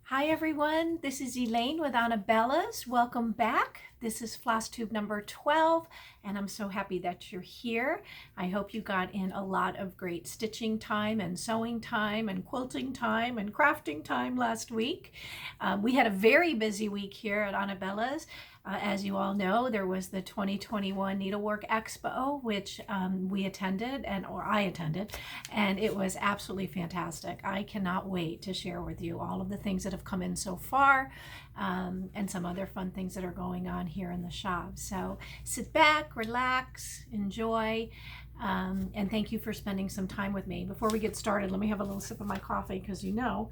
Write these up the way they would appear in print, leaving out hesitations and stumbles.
Hi everyone, this is Elaine with Anabellas. Welcome back. This is Flosstube number 12 and I'm so happy that you're here. I hope you got in a lot of great stitching time and sewing time and quilting time and crafting time last week. We had a very busy week here at Anabellas. As you all know, there was the 2021 Needlework Expo, which we attended, or I attended, and it was absolutely fantastic. I cannot wait to share with you all of the things that have come in so far, and some other fun things that are going on here in the shop. So sit back, relax, enjoy, and thank you for spending some time with me. Before we get started, let me have a little sip of my coffee because you know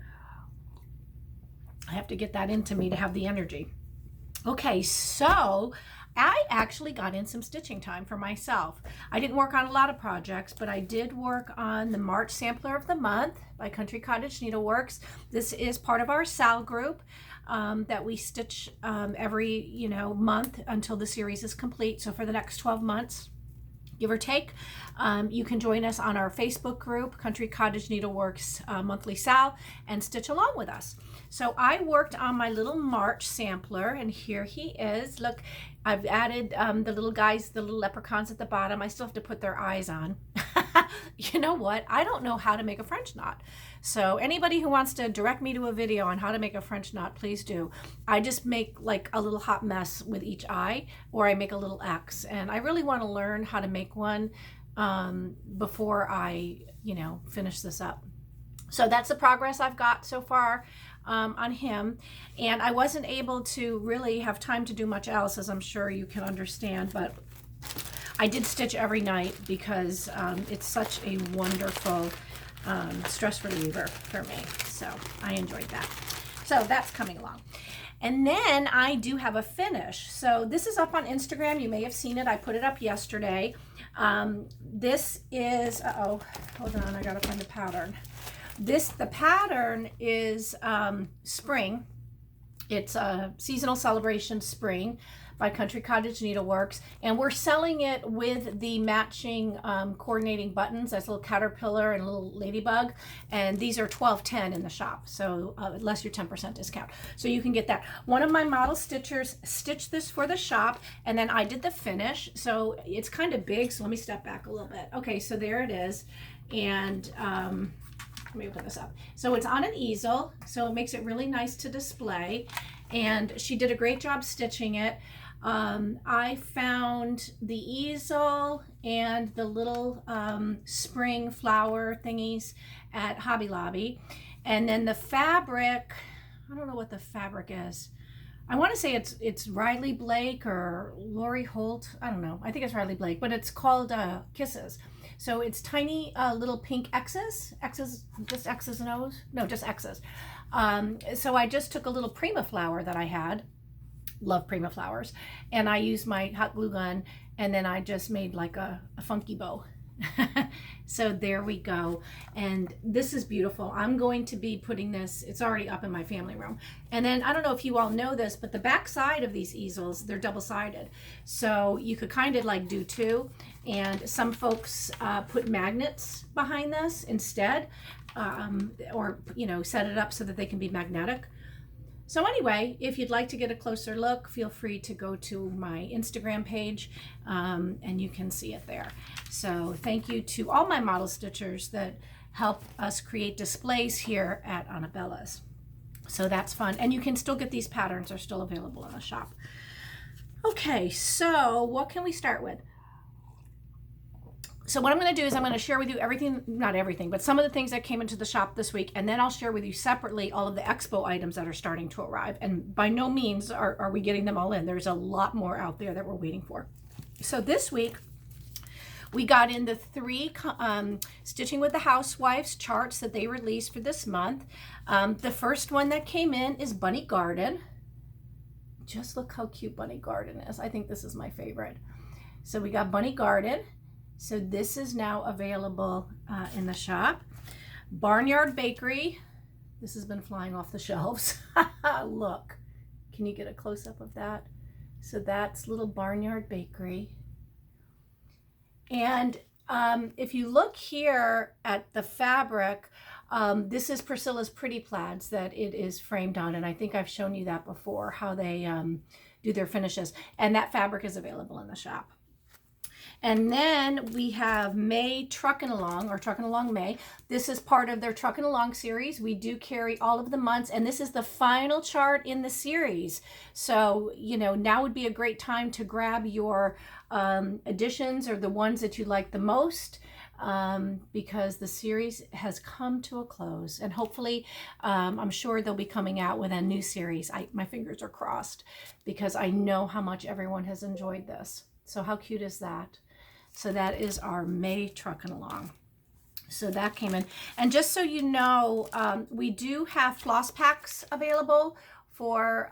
I have to get that into me to have the energy. Okay, so I actually got in some stitching time for myself. I didn't work on a lot of projects, but I did work on the March Sampler of the Month by Cottage Needleworks. This is part of our SAL group that we stitch every month until the series is complete. So for the next 12 months, give or take. You can join us on our Facebook group, Cottage Needleworks Monthly Sal, and stitch along with us. So I worked on my little March sampler, and here he is. Look, I've added the little guys, the little leprechauns at the bottom. I still have to put their eyes on. You know what? I don't know how to make a French knot. So anybody who wants to direct me to a video on how to make a French knot, please do. I just make like a little hot mess with each eye, or I make a little X. And I really want to learn how to make one before I, finish this up. So that's the progress I've got so far on him. And I wasn't able to really have time to do much else, as I'm sure you can understand, but I did stitch every night because it's such a wonderful stress reliever for me. So I enjoyed that. So that's coming along. And then I do have a finish. So this is up on Instagram. You may have seen it. I put it up yesterday. This is, hold on, I gotta find the pattern. The pattern is spring. It's a seasonal celebration spring by Cottage Needleworks, and we're selling it with the matching coordinating buttons. That's a little caterpillar and a little ladybug, and these are $12.10 in the shop, so less your 10% discount. So you can get that. One of my model stitchers stitched this for the shop, and then I did the finish. So it's kind of big, so let me step back a little bit. Okay, so there it is, and let me open this up. So it's on an easel, so it makes it really nice to display, and she did a great job stitching it. I found the easel and the little spring flower thingies at Hobby Lobby, and then the fabric, I don't know what the fabric is. I want to say it's Reilly Blake or Lori Holt. I don't know. I think it's Reilly Blake, but it's called Kisses. So it's tiny little pink X's, just X's and O's? No, just X's. So I just took a little Prima flower that I had. Love Prima flowers. And I used my hot glue gun, and then I just made like a funky bow. So there we go. And this is beautiful. I'm going to be putting this, it's already up in my family room. And then I don't know if you all know this, but the back side of these easels, they're double-sided. So you could kind of like do two. And some folks put magnets behind this instead, or set it up so that they can be magnetic. So anyway, if you'd like to get a closer look, feel free to go to my Instagram page, and you can see it there. So thank you to all my model stitchers that help us create displays here at Anabellas. So that's fun. And you can still get these patterns. They're still available in the shop. Okay, so what can we start with? So what I'm going to do is I'm going to share with you everything, not everything, but some of the things that came into the shop this week, and then I'll share with you separately all of the Expo items that are starting to arrive. And by no means are we getting them all in. There's a lot more out there that we're waiting for. So this week, we got in the 3 Stitching with the Housewives charts that they released for this month. The first one that came in is Bunny Garden. Just look how cute Bunny Garden is. I think this is my favorite. So we got Bunny Garden. So this is now available in the shop. Barnyard Bakery. This has been flying off the shelves. Look, can you get a close-up of that? So that's little Barnyard Bakery. And if you look here at the fabric, This is Priscilla's Pretty Plaids that it is framed on, and I think I've shown you that before, how they do their finishes. And that fabric is available in the shop. And then we have May Truckin' Along, or Truckin' Along May. This is part of their Truckin' Along series. We do carry all of the months, and this is the final chart in the series. So, you know, now would be a great time to grab your additions or the ones that you like the most, because the series has come to a close. And hopefully, I'm sure they'll be coming out with a new series. My fingers are crossed, because I know how much everyone has enjoyed this. So how cute is that? So that is our May Truckin' Along. So that came in. And just so you know, we do have FlossPaks available for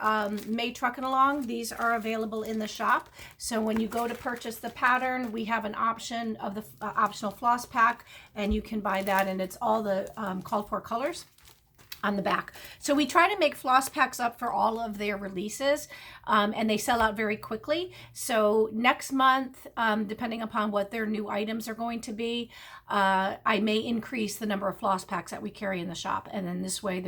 May Truckin' Along. These are available in the shop. So when you go to purchase the pattern, we have an option of the optional FlossPak, and you can buy that, and it's all the called for colors on the back. So we try to make floss packs up for all of their releases, and they sell out very quickly. So next month, depending upon what their new items are going to be, I may increase the number of floss packs that we carry in the shop, and then this way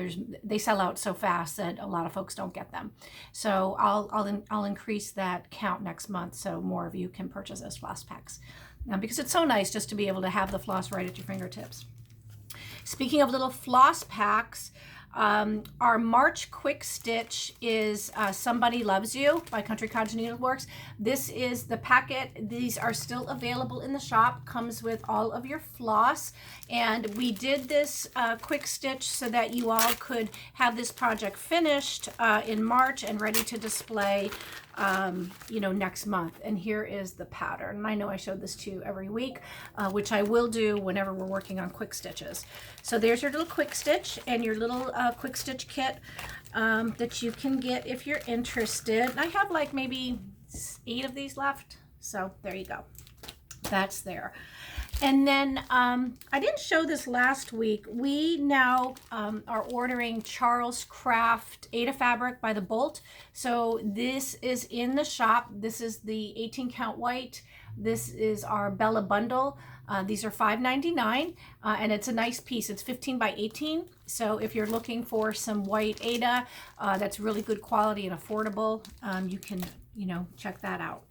they sell out so fast that a lot of folks don't get them. So I'll increase that count next month, so more of you can purchase those floss packs, because it's so nice just to be able to have the floss right at your fingertips. Speaking of little floss packs, our March Quick Stitch is Somebody Loves You by Country Cottage Needleworks. This is the packet. These are still available in the shop. Comes with all of your floss. And we did this Quick Stitch so that you all could have this project finished in March and ready to display you know, next month. And here is the pattern. I know I showed this to you every week, which I will do whenever we're working on quick stitches. So there's your little quick stitch and your little quick stitch kit that you can get if you're interested. And I have like maybe 8 of these left. So there you go. That's there. And then I didn't show this last week. We now are ordering Charles Craft Aida fabric by the Bolt. So this is in the shop. This is the 18 count white. This is our BellaBundle. These are $5.99, and it's a nice piece. It's 15 by 18. So if you're looking for some white Aida that's really good quality and affordable, you can, you know, check that out.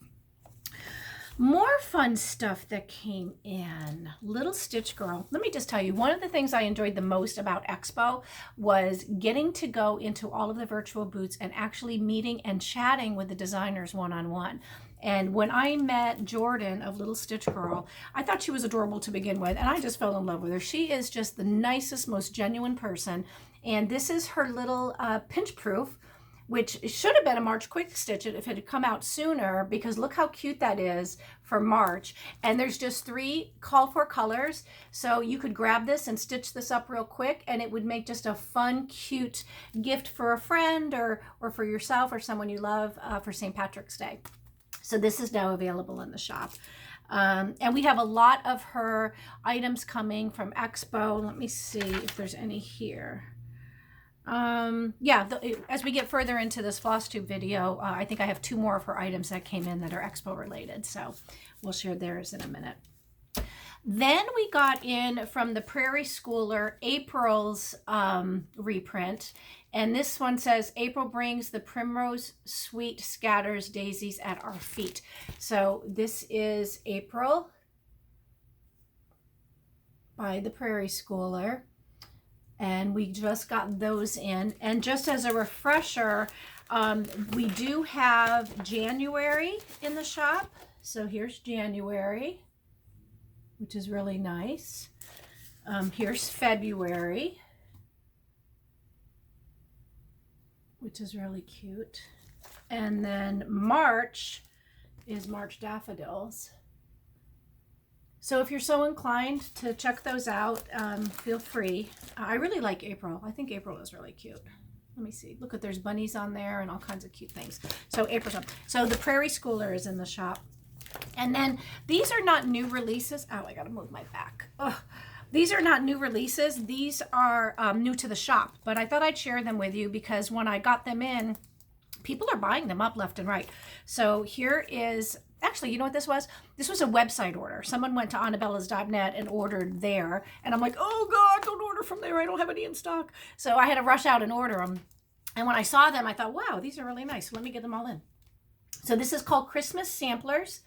More fun stuff that came in. Little Stitch Girl. Let me just tell you, one of the things I enjoyed the most about Expo was getting to go into all of the virtual booths and actually meeting and chatting with the designers one-on-one. And when I met Jordan of Little Stitch Girl, I thought she was adorable to begin with, and I just fell in love with her. She is just the nicest, most genuine person. And this is her little pinch proof, which should have been a March Quick Stitch if it had come out sooner, because look how cute that is for March. And there's just 3 called for colors. So you could grab this and stitch this up real quick, and it would make just a fun, cute gift for a friend or for yourself or someone you love for St. Patrick's Day. So this is now available in the shop. And we have a lot of her items coming from Expo. Let me see if there's any here. Yeah, as we get further into this Flosstube video, I think I have 2 more of her items that came in that are Expo related. So we'll share theirs in a minute. Then we got in from the Prairie Schooler April's reprint. And this one says, April brings the primrose sweet scatters daisies at our feet. So this is April by the Prairie Schooler. And we just got those in. And just as a refresher, we do have January in the shop. So here's January, which is really nice. Here's February, which is really cute. And then March is March Daffodils. So if you're so inclined to check those out, feel free. I really like April. I think April is really cute. Let me see. Look, there's bunnies on there and all kinds of cute things. So April's up. So the Prairie Schooler is in the shop. And then these are not new releases. Oh, I got to move my back. Ugh. These are not new releases. These are new to the shop. But I thought I'd share them with you because when I got them in, people are buying them up left and right. So here is actually, you know what this was? This was a website order. Someone went to anabellas.net and ordered there. And I'm like, oh God, don't order from there. I don't have any in stock. So I had to rush out and order them. And when I saw them, I thought, wow, these are really nice. So let me get them all in. So this is called Christmas Samplers.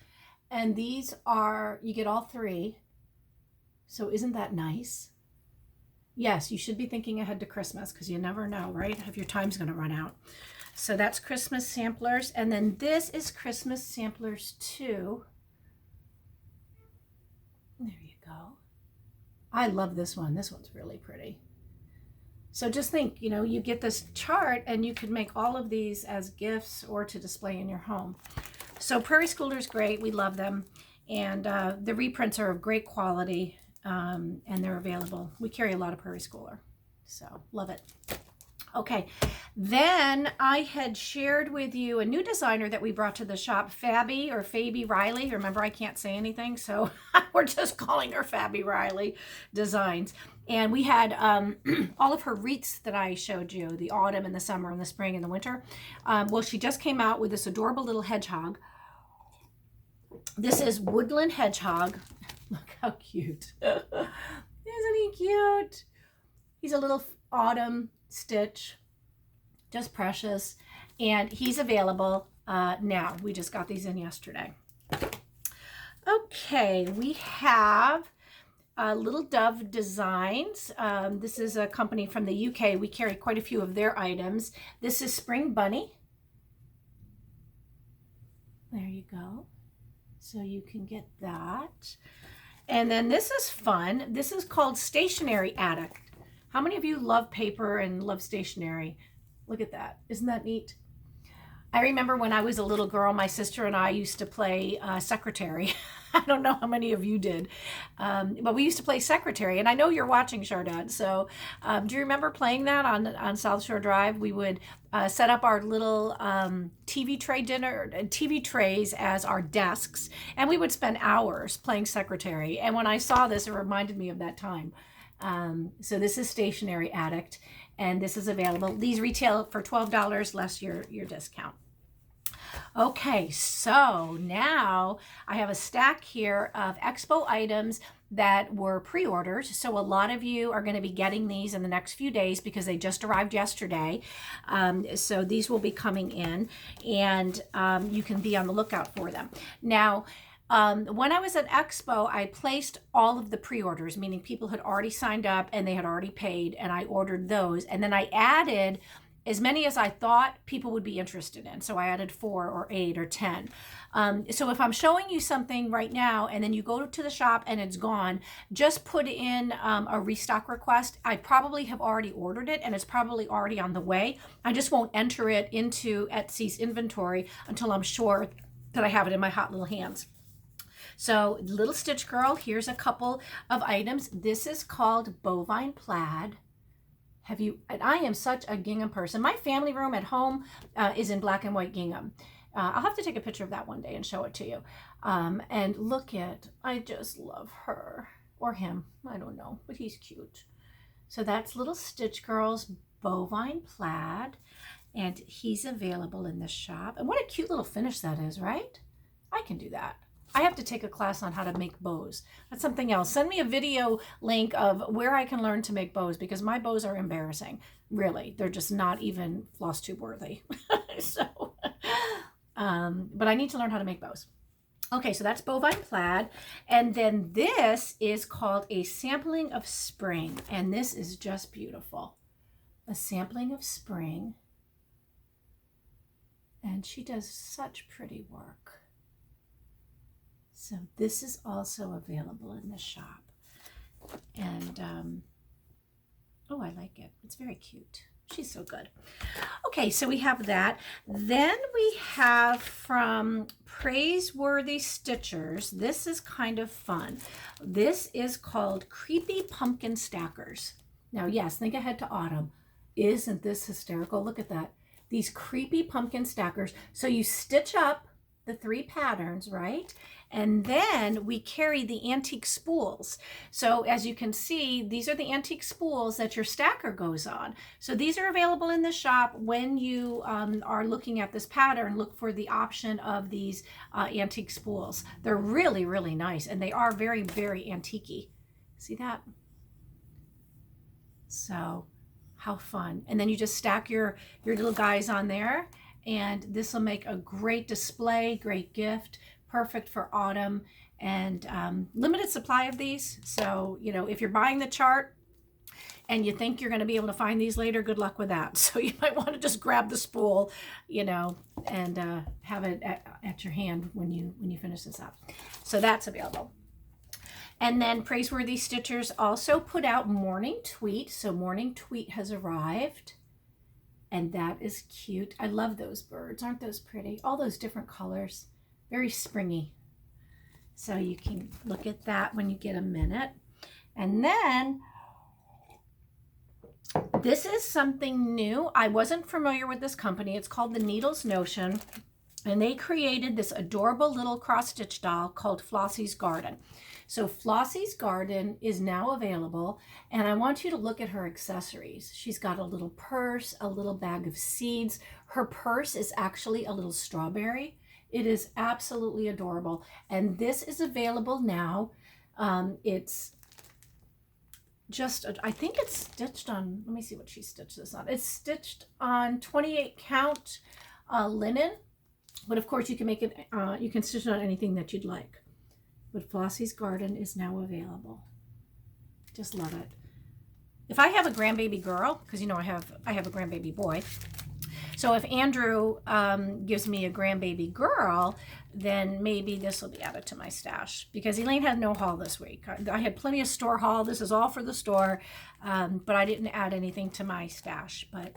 And these are, you get all 3. So isn't that nice? Yes, you should be thinking ahead to Christmas because you never know, right? If your time's going to run out. So that's Christmas Samplers. And then this is Christmas Samplers 2. There you go. I love this one. This one's really pretty. So just think, you know, you get this chart and you could make all of these as gifts or to display in your home. So Prairie Schooler is great. We love them. And the reprints are of great quality and they're available. We carry a lot of Prairie Schooler. So love it. Okay, then I had shared with you a new designer that we brought to the shop, Faby or Faby Reilly. Remember, I can't say anything, so we're just calling her Faby Reilly Designs. And we had all of her wreaths that I showed you, the autumn and the summer and the spring and the winter. Well, she just came out with this adorable little hedgehog. This is Woodland Hedgehog. Look how cute. Isn't he cute? He's a little autumn stitch, just precious, and he's available now. We just got these in yesterday. Okay, we have Little Dove Designs. This is a company from the UK. We carry quite a few of their items. This is Spring Bunny. There you go. So you can get that. And then this is fun. This is called Stationery Addict. How many of you love paper and love stationery? Look at that. Isn't that neat? I remember when I was a little girl, my sister and I used to play secretary. I don't know how many of you did, but we used to play secretary. And I know you're watching, Chardad. So do you remember playing that on South Shore Drive? We would set up our little TV trays as our desks, and we would spend hours playing secretary. And when I saw this, it reminded me of that time. So this is Stationery Addict, and this is available. These retail for $12 less your discount. Okay, so now I have a stack here of Expo items that were pre-orders. So a lot of you are going to be getting these in the next few days because they just arrived yesterday. So these will be coming in, and you can be on the lookout for them. Now, when I was at Expo, I placed all of the pre-orders, meaning people had already signed up and they had already paid, and I ordered those. And then I added as many as I thought people would be interested in. So I added 4 or 8 or 10. So if I'm showing you something right now and then you go to the shop and it's gone, just put in a restock request. I probably have already ordered it and it's probably already on the way. I just won't enter it into Etsy's inventory until I'm sure that I have it in my hot little hands. So Little Stitch Girl, here's a couple of items. This is called Bovine Plaid. And I am such a gingham person. My family room at home is in black and white gingham. I'll have to take a picture of that one day and show it to you. And look at, I just love her. Or him, I don't know, but he's cute. So that's Little Stitch Girl's Bovine Plaid. And he's available in the shop. And what a cute little finish that is, right? I can do that. I have to take a class on how to make bows. That's something else. Send me a video link of where I can learn to make bows because my bows are embarrassing. Really, they're just not even Flosstube worthy. So, but I need to learn how to make bows. Okay, so that's Bovine Plaid. And then this is called A Sampling of Spring. And this is just beautiful. A sampling of spring. And she does such pretty work. So this is also available in the shop. And, oh, I like it. It's very cute. She's so good. Okay, so we have that. Then we have from Praiseworthy Stitchers. This is kind of fun. This is called Creepy Pumpkin Stackers. Now, yes, think ahead to autumn. Isn't this hysterical? Look at that. These creepy pumpkin stackers. So you stitch up the 3 patterns, right? And then we carry the antique spools. So as you can see, these are the antique spools that your stacker goes on. So these are available in the shop. When you are looking at this pattern, look for the option of these antique spools. They're really, really nice, and they are very, very antique-y. See that? So how fun. And then you just stack your little guys on there, and this will make a great display, great gift, perfect for autumn, and limited supply of these. So, you know, if you're buying the chart and you think you're going to be able to find these later, good luck with that. So you might want to just grab the spool, you know, and have it at your hand when you finish this up. So that's available. And then Praiseworthy Stitchers also put out Morning Tweet. So Morning Tweet has arrived, and that is cute. I love those birds. Aren't those pretty? All those different colors. Very springy. So you can look at that when you get a minute. And then this is something new. I wasn't familiar with this company. It's called the Needles Notion, and they created this adorable little cross-stitch doll called Flossie's Garden. So Flossie's Garden is now available, and I want you to look at her accessories. She's got a little purse, a little bag of seeds. Her purse is actually a little strawberry. It is absolutely adorable, and this is available now. It's just, I think it's stitched on, let me see what she stitched this on. It's stitched on 28 count linen, but of course you can make it, you can stitch it on anything that you'd like. But Flossie's Garden is now available. Just love it. If I have a grandbaby girl, because you know I have a grandbaby boy, so if Andrew gives me a grandbaby girl, then maybe this will be added to my stash, because Elaine had no haul this week. I had plenty of store haul. This is all for the store, but I didn't add anything to my stash. But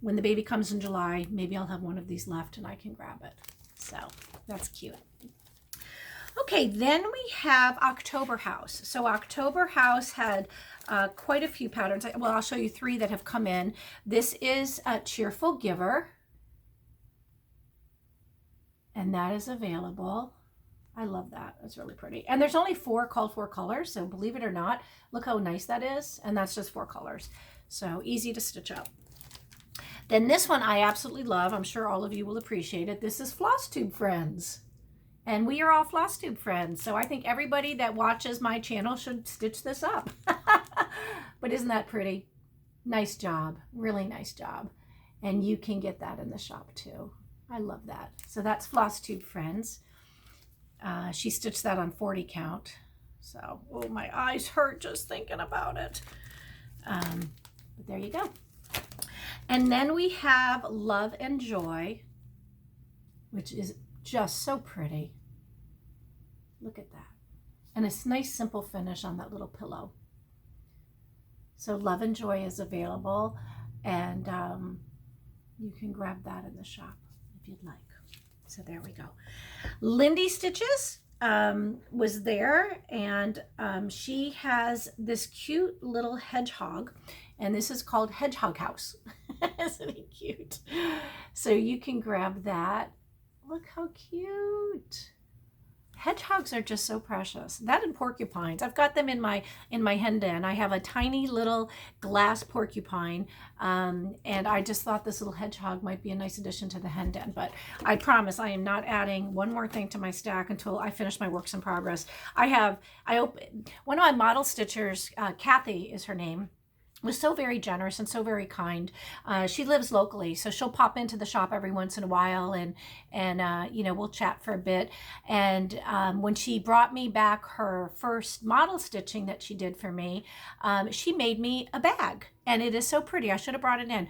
when the baby comes in July, maybe I'll have one of these left and I can grab it. So that's cute. Okay, then we have October House. So October House had quite a few patterns. Well, I'll show you 3 that have come in. This is a Cheerful Giver, and that is available. I love that. It's really pretty. And there's only 4 called for colors, so believe it or not, look how nice that is. And that's just 4 colors. So easy to stitch up. Then this one I absolutely love. I'm sure all of you will appreciate it. This is Flosstube Friends. And we are all Flosstube friends. So I think everybody that watches my channel should stitch this up. But isn't that pretty? Nice job. Really nice job. And you can get that in the shop too. I love that. So that's Flosstube Friends. She stitched that on 40 count. So, oh, my eyes hurt just thinking about it. But there you go. And then we have Love and Joy, which is just so pretty. Look at that. And a nice simple finish on that little pillow. So Love and Joy is available, and you can grab that in the shop if you'd like. So there we go. Lindy Stitches was there, and she has this cute little hedgehog, and this is called Hedgehog House. Isn't he cute? So you can grab that. Look how cute. Hedgehogs are just so precious. That and porcupines. I've got them in my hen den. I have a tiny little glass porcupine, and I just thought this little hedgehog might be a nice addition to the hen den. But I promise I am not adding one more thing to my stack until I finish my works in progress. One of my model stitchers, Kathy is her name, was so very generous and so very kind. She lives locally, so she'll pop into the shop every once in a while, and you know, we'll chat for a bit. And when she brought me back her first model stitching that she did for me, she made me a bag, and it is so pretty. I should have brought it in.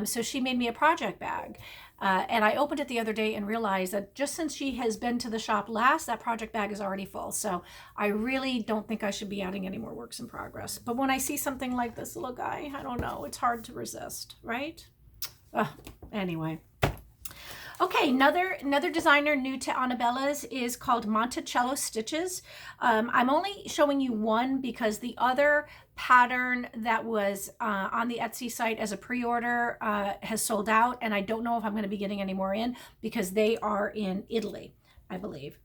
So she made me a project bag. And I opened it the other day and realized that just since she has been to the shop last, that project bag is already full. So I really don't think I should be adding any more works in progress. But when I see something like this little guy, I don't know, it's hard to resist, right? Anyway. Okay, another designer new to Anabellas is called Monticello Stitches. I'm only showing you one because the other pattern that was on the Etsy site as a pre-order has sold out, and I don't know if I'm going to be getting any more in because they are in Italy, I believe.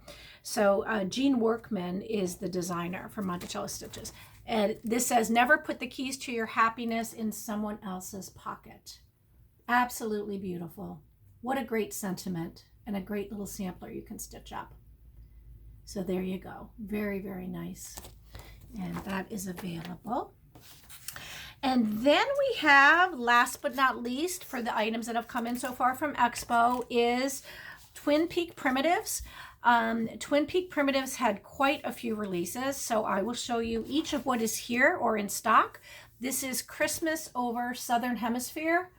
So Jean Workman is the designer for Monticello Stitches. And this says, never put the keys to your happiness in someone else's pocket. Absolutely beautiful. What a great sentiment and a great little sampler you can stitch up. So there you go. Very, very nice. And that is available. And then we have, last but not least, for the items that have come in so far from Expo, is Twin Peak Primitives. Twin Peak Primitives had quite a few releases, so I will show you each of what is here or in stock. This is Christmas over Southern Hemisphere.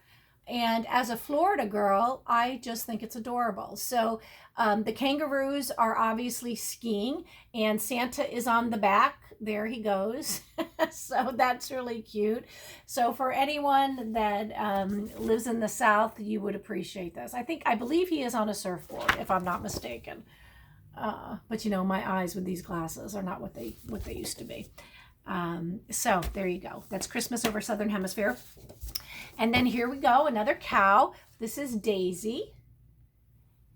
And as a Florida girl, I just think it's adorable. So the kangaroos are obviously skiing, and Santa is on the back. There he goes. So that's really cute. So for anyone that lives in the South, you would appreciate this. I believe he is on a surfboard, if I'm not mistaken. But you know, my eyes with these glasses are not what they used to be. So there you go. That's Christmas over Southern Hemisphere. And then here we go, another cow. This is Daisy.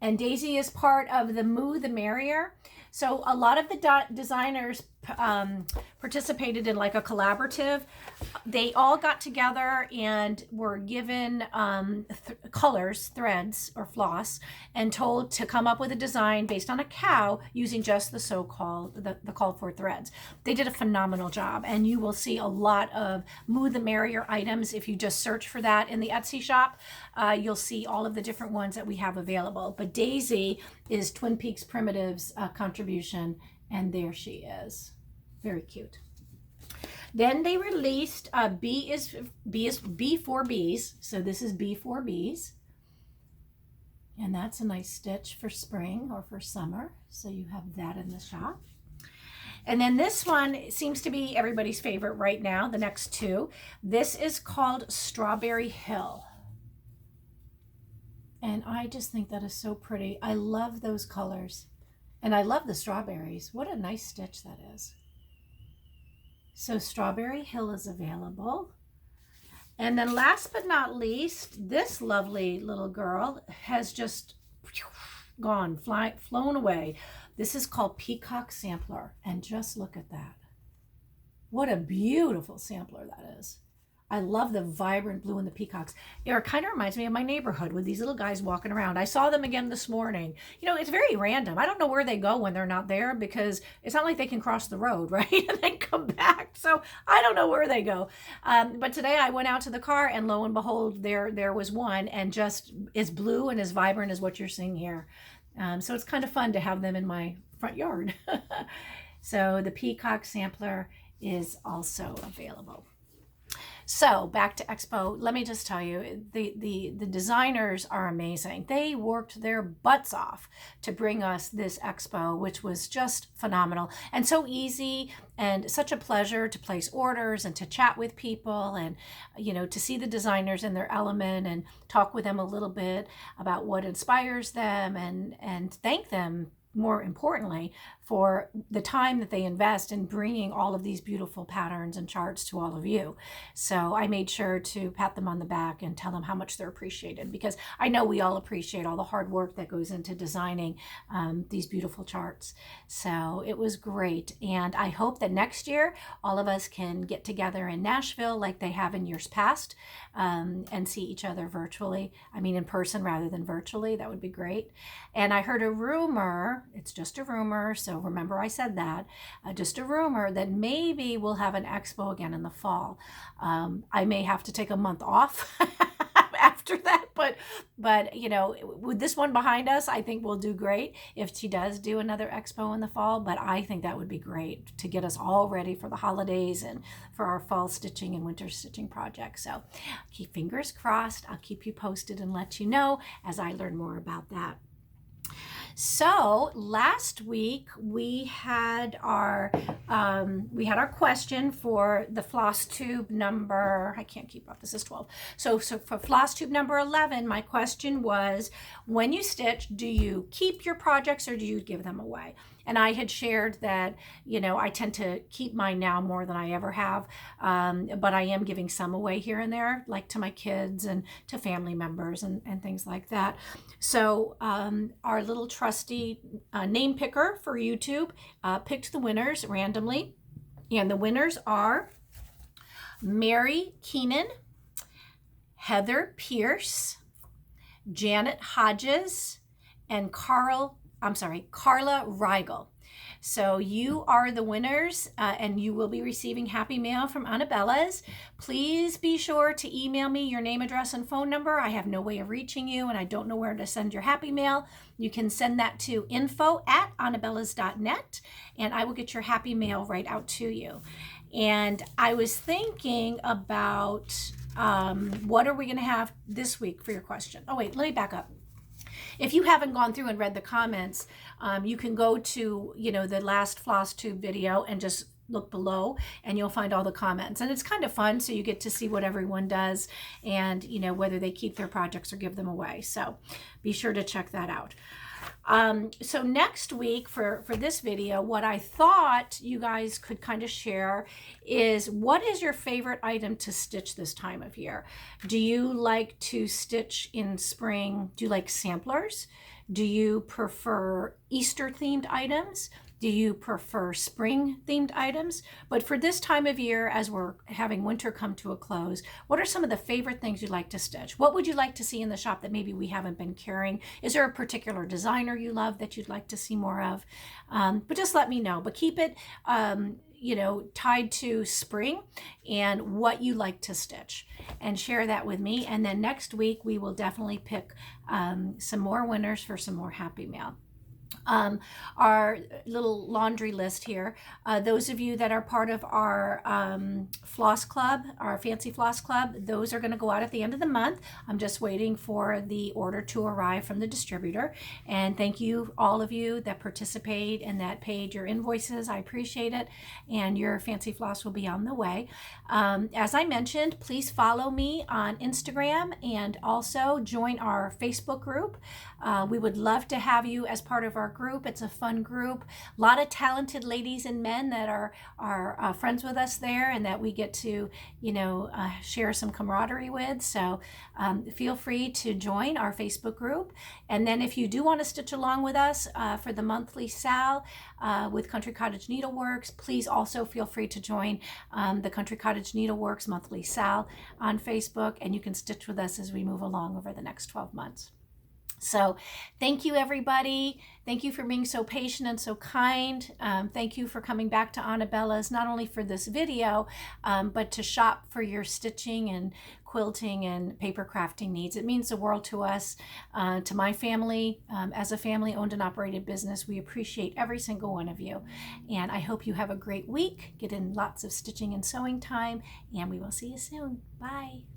And Daisy is part of the Moo the Merrier. So a lot of the designers participated in like a collaborative. They all got together and were given colors, threads, or floss, and told to come up with a design based on a cow using just the so-called, the called for threads. They did a phenomenal job, and you will see a lot of Moo the Merrier items. If you just search for that in the Etsy shop, you'll see all of the different ones that we have available. But Daisy is Twin Peaks Primitives contribution, and there she is. Very cute. Then they released B for Bees. So this is B for Bees. And that's a nice stitch for spring or for summer. So you have that in the shop. And then this one seems to be everybody's favorite right now, the next two. This is called Strawberry Hill. And I just think that is so pretty. I love those colors. And I love the strawberries. What a nice stitch that is. So Strawberry Hill is available. And then last but not least, this lovely little girl has just gone, flown away. This is called Peacock Sampler. And just look at that. What a beautiful sampler that is. I love the vibrant blue and the peacocks. It kind of reminds me of my neighborhood with these little guys walking around. I saw them again this morning. You know, it's very random. I don't know where they go when they're not there because it's not like they can cross the road, right? And then come back. So I don't know where they go. But today I went out to the car and lo and behold, there was one, and just as blue and as vibrant as what you're seeing here. So it's kind of fun to have them in my front yard. So the Peacock Sampler is also available. So back to Expo, let me just tell you, the designers are amazing. They worked their butts off to bring us this Expo, which was just phenomenal and so easy and such a pleasure to place orders and to chat with people and, you know, to see the designers in their element and talk with them a little bit about what inspires them and thank them, more importantly, for the time that they invest in bringing all of these beautiful patterns and charts to all of you. So I made sure to pat them on the back and tell them how much they're appreciated, because I know we all appreciate all the hard work that goes into designing these beautiful charts. So it was great. And I hope that next year all of us can get together in Nashville like they have in years past and see each other virtually. I mean, in person rather than virtually. That would be great. And I heard a rumor, it's just a rumor, so remember I said that, just a rumor that maybe we'll have an expo again in the fall. I may have to take a month off after that, but you know, with this one behind us, I think we'll do great if she does do another expo in the fall. But I think that would be great to get us all ready for the holidays and for our fall stitching and winter stitching projects. So keep fingers crossed. I'll keep you posted and let you know as I learn more about that. So last week we had our question for the Flosstube number, I can't keep up, this is 12. So for Flosstube number 11, my question was, when you stitch, do you keep your projects or do you give them away? And I had shared that, you know, I tend to keep mine now more than I ever have, but I am giving some away here and there, like to my kids and to family members and things like that. So our little trusty name picker for YouTube picked the winners randomly. And the winners are Mary Keenen, Heather Pierce, Janet Hodges, and Carla Rigel. So you are the winners, and you will be receiving happy mail from Anabellas. Please be sure to email me your name, address, and phone number. I have no way of reaching you, and I don't know where to send your happy mail. You can send that to info@anabellas.net, and I will get your happy mail right out to you. And I was thinking about what are we going to have this week for your question. Oh, wait, let me back up. If you haven't gone through and read the comments, you can go to, you know, the last Flosstube video and just look below and you'll find all the comments. And it's kind of fun, so you get to see what everyone does and, you know, whether they keep their projects or give them away. So be sure to check that out. So next week for this video, what I thought you guys could kind of share is, what is your favorite item to stitch this time of year? Do you like to stitch in spring? Do you like samplers? Do you prefer Easter themed items? Do you prefer spring themed items? But for this time of year, as we're having winter come to a close, what are some of the favorite things you'd like to stitch? What would you like to see in the shop that maybe we haven't been carrying? Is there a particular designer you love that you'd like to see more of? But just let me know. But keep it, you know, tied to spring and what you like to stitch, and share that with me. And then next week, we will definitely pick some more winners for some more happy mail. Our little laundry list here. Those of you that are part of our floss club, our fancy floss club, those are going to go out at the end of the month. I'm just waiting for the order to arrive from the distributor. And thank you, all of you that participate and that paid your invoices. I appreciate it. And your fancy floss will be on the way. As I mentioned, please follow me on Instagram and also join our Facebook group. We would love to have you as part of our group. It's a fun group. A lot of talented ladies and men that are friends with us there, and that we get to, you know, share some camaraderie with. So feel free to join our Facebook group. And then if you do want to stitch along with us for the monthly sal with Country Cottage Needleworks, please also feel free to join the Country Cottage Needleworks monthly sal on Facebook, and you can stitch with us as we move along over the next 12 months. So thank you, everybody. Thank you for being so patient and so kind. Thank you for coming back to Anabellas, not only for this video, but to shop for your stitching and quilting and paper crafting needs. It means the world to us, to my family. As a family-owned and operated business, we appreciate every single one of you. And I hope you have a great week. Get in lots of stitching and sewing time, and we will see you soon. Bye.